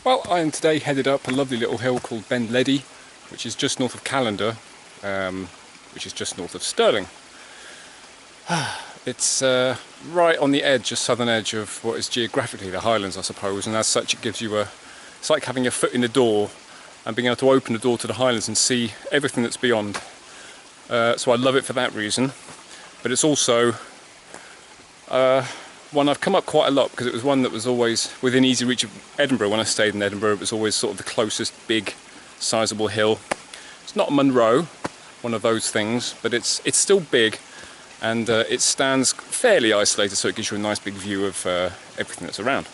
Well, I am today headed up a lovely little hill called Ledi, which is just north of Callander, which is just north of Stirling. It's right on the edge, just southern edge of what is geographically the Highlands, I suppose, and as such it gives you it's like having your foot in the door and being able to open the door to the Highlands and see everything that's beyond. So I love it for that reason, but it's also one I've come up quite a lot because it was one that was always within easy reach of Edinburgh. When I stayed in Edinburgh, it was always sort of the closest big sizable hill. It's not Munro, one of those things, but it's still big, and it stands fairly isolated, so it gives you a nice big view of everything that's around.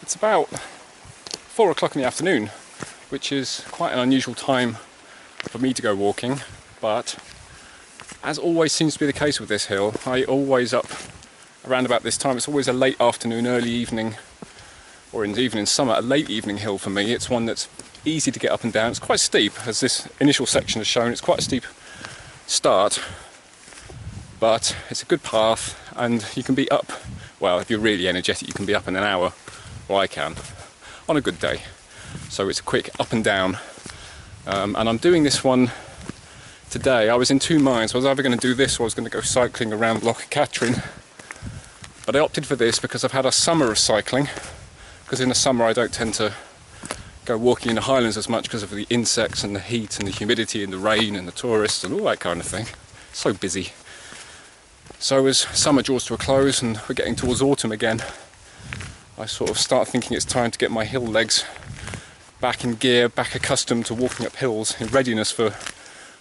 It's about 4 o'clock in the afternoon, which is quite an unusual time for me to go walking, but as always seems to be the case with this hill, I always up around about this time. It's always a late afternoon, early evening, or even in summer, a late evening hill for me. It's one that's easy to get up and down. It's quite steep, as this initial section has shown. It's quite a steep start, but it's a good path, and you can be up, well, if you're really energetic, you can be up in an hour, or I can, on a good day. So it's a quick up and down. And I'm doing this one today. I was in two minds. I was either going to do this or I was going to go cycling around Loch Katrine. But I opted for this because I've had a summer of cycling. Because in the summer I don't tend to go walking in the Highlands as much because of the insects and the heat and the humidity and the rain and the tourists and all that kind of thing. So busy. So as summer draws to a close and we're getting towards autumn again, I sort of start thinking it's time to get my hill legs back in gear, back accustomed to walking up hills in readiness for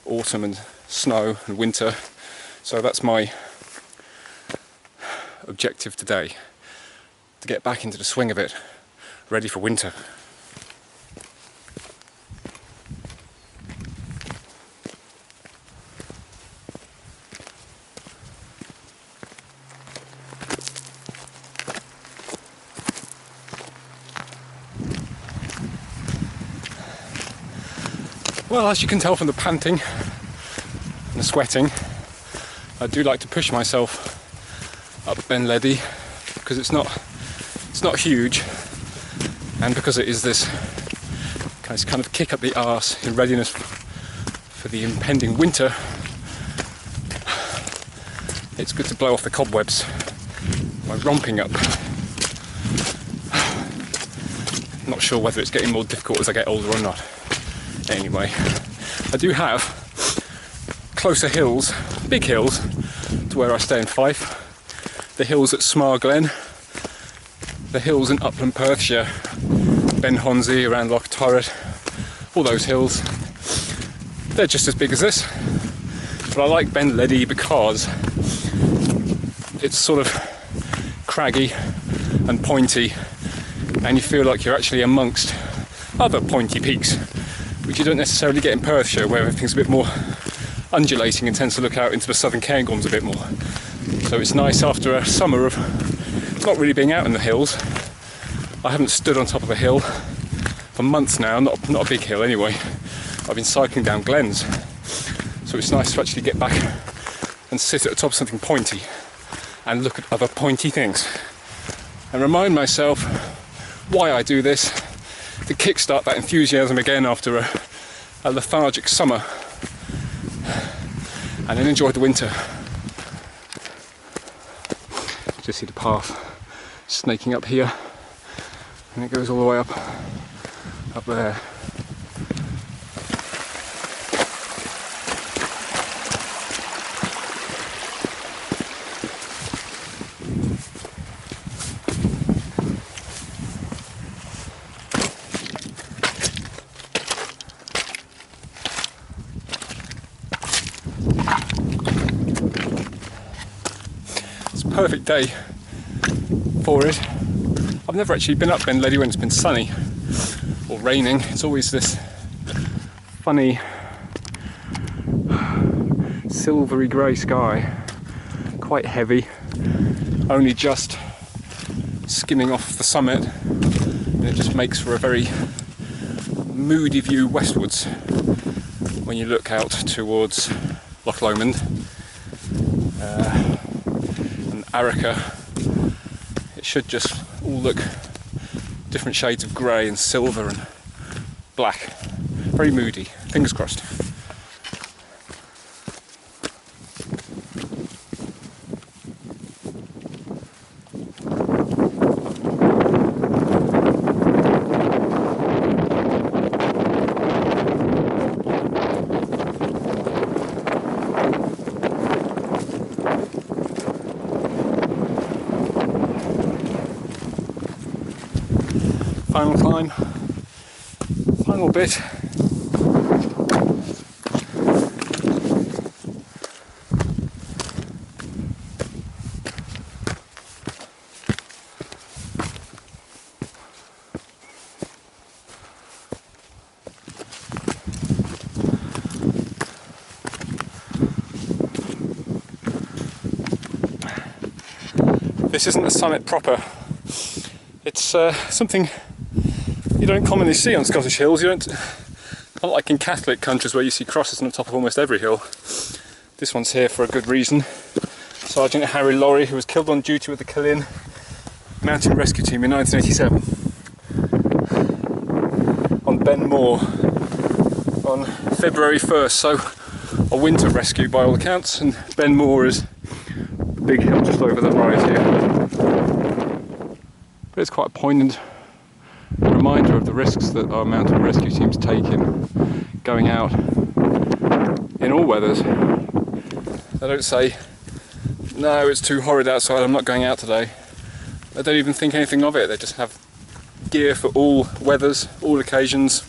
autumn and snow and winter. So that's my objective today, to get back into the swing of it, ready for winter. Well, as you can tell from the panting and the sweating, I do like to push myself up Ledi because it's not huge, and because it is this kind of kick up the arse in readiness for the impending winter. It's good to blow off the cobwebs by romping up. Not sure whether it's getting more difficult as I get older or not. Anyway, I do have closer hills, big hills, to where I stay in Fife. The hills at Smar Glen, the hills in upland Perthshire, Ben Honzy around Loch Torret, all those hills. They're just as big as this. But I like Ledi because it's sort of craggy and pointy, and you feel like you're actually amongst other pointy peaks, which you don't necessarily get in Perthshire, where everything's a bit more undulating and tends to look out into the southern Cairngorms a bit more. So it's nice after a summer of not really being out in the hills. I haven't stood on top of a hill for months now, not a big hill anyway. I've been cycling down glens. So it's nice to actually get back and sit at the top of something pointy and look at other pointy things. And remind myself why I do this, to kickstart that enthusiasm again after a lethargic summer, and then enjoy the winter. Just see the path snaking up here, and it goes all the way up there. Perfect day for it. I've never actually been up Ledi when it's been sunny or raining. It's always this funny silvery grey sky, quite heavy, only just skimming off the summit, and it just makes for a very moody view westwards when you look out towards Loch Lomond. And Arica, it should just all look different shades of grey and silver and black. Very moody. Fingers crossed. Final climb, final bit. This isn't a summit proper. It's something you don't commonly see on Scottish hills. You don't, not like in Catholic countries where you see crosses on the top of almost every hill. This one's here for a good reason. Sergeant Harry Lorry, who was killed on duty with the Cullen Mountain Rescue Team in 1987 on Ben Moor on February 1st. So a winter rescue by all accounts, and Ben Moor is the big hill just over the rise here. But it's quite a poignant reminder of the risks that our mountain rescue teams take in going out in all weathers. They don't say, no, it's too horrid outside, I'm not going out today. They don't even think anything of it. They just have gear for all weathers, all occasions,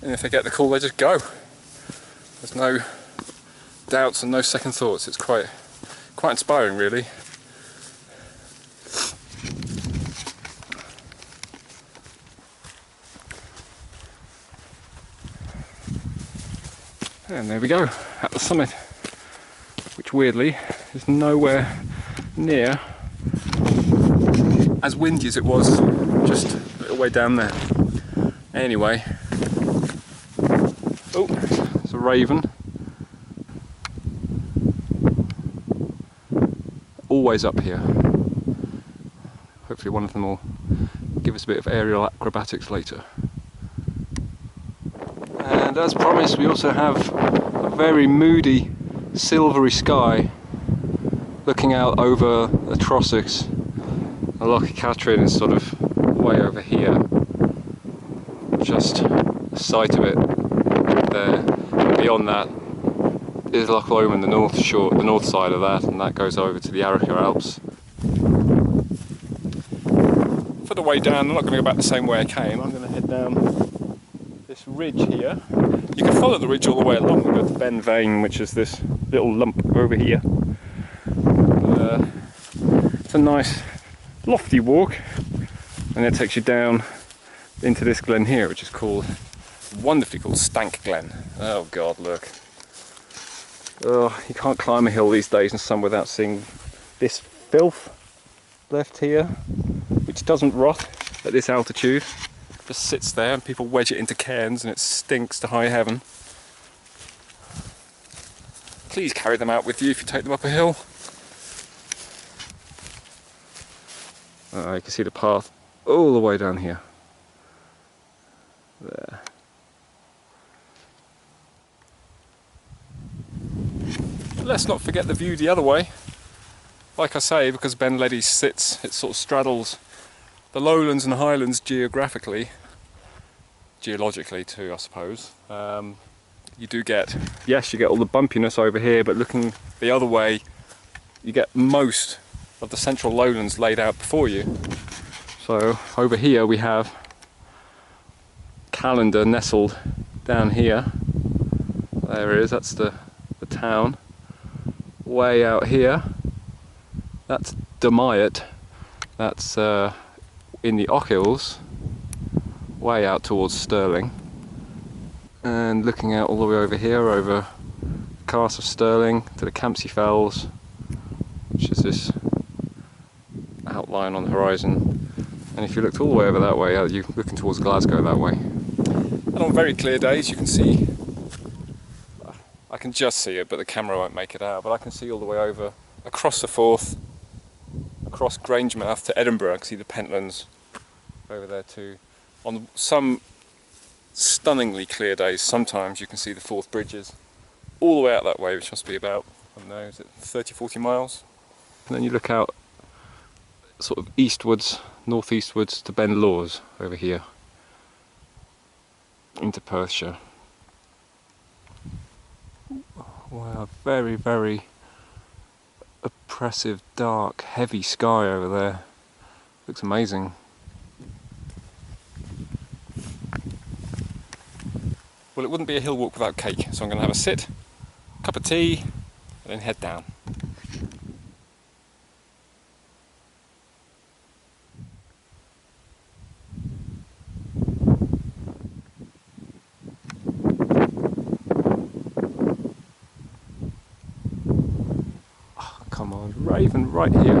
and if they get the call, they just go. There's no doubts and no second thoughts. It's quite inspiring, really. And there we go, at the summit, which weirdly is nowhere near as windy as it was just a little way down there. Anyway, oh, it's a raven. Always up here. Hopefully one of them will give us a bit of aerial acrobatics later. And as promised, we also have a very moody, silvery sky looking out over the Trossachs. The Loch Katrine is sort of way over here. Just the sight of it there. Beyond that is Loch Lomond, the north shore, the north side of that, and that goes over to the Arica Alps. For the way down, I'm not going to go back the same way I came. I'm going to head down this ridge here. You can follow the ridge all the way along and go to Benvironment, which is this little lump over here. It's a nice lofty walk, and it takes you down into this glen here, which is wonderfully called Stank Glen. Oh god, look. Oh, you can't climb a hill these days in summer without seeing this filth left here, which doesn't rot at this altitude. Just sits there and people wedge it into cairns and it stinks to high heaven. Please carry them out with you if you take them up a hill. You can see the path all the way down here. There. Let's not forget the view the other way. Like I say, because Ben Ledi sits, it sort of straddles the lowlands and highlands geographically, geologically too, I suppose. You do get, yes, you get all the bumpiness over here, but looking the other way, you get most of the central lowlands laid out before you. So over here we have Callander nestled down here. There it is, that's the town. Way out here, that's Dumayet, that's in the Ochils, way out towards Stirling. And looking out all the way over here, over Castle Stirling to the Campsie Fells, which is this outline on the horizon. And if you looked all the way over that way, you're looking towards Glasgow that way. And on very clear days you can see, I can just see it, but the camera won't make it out, but I can see all the way over across the Forth, across Grangemouth to Edinburgh. I can see the Pentlands over there too. On some stunningly clear days, sometimes you can see the Forth bridges all the way out that way, which must be about, I don't know, is it 30-40 miles? And then you look out sort of eastwards, northeastwards to Ben Lawes over here into Perthshire. Wow, very, very oppressive, dark, heavy sky over there. Looks amazing. Well, it wouldn't be a hill walk without cake, so I'm going to have a sit, cup of tea, and then head down. Oh, come on, Raven right here.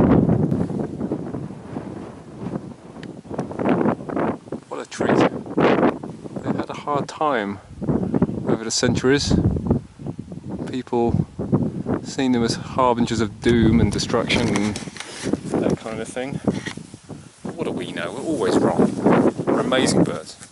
What a treat. They've had a hard time over the centuries. People seeing them as harbingers of doom and destruction and that kind of thing. But what do we know? We're always wrong. They're amazing birds.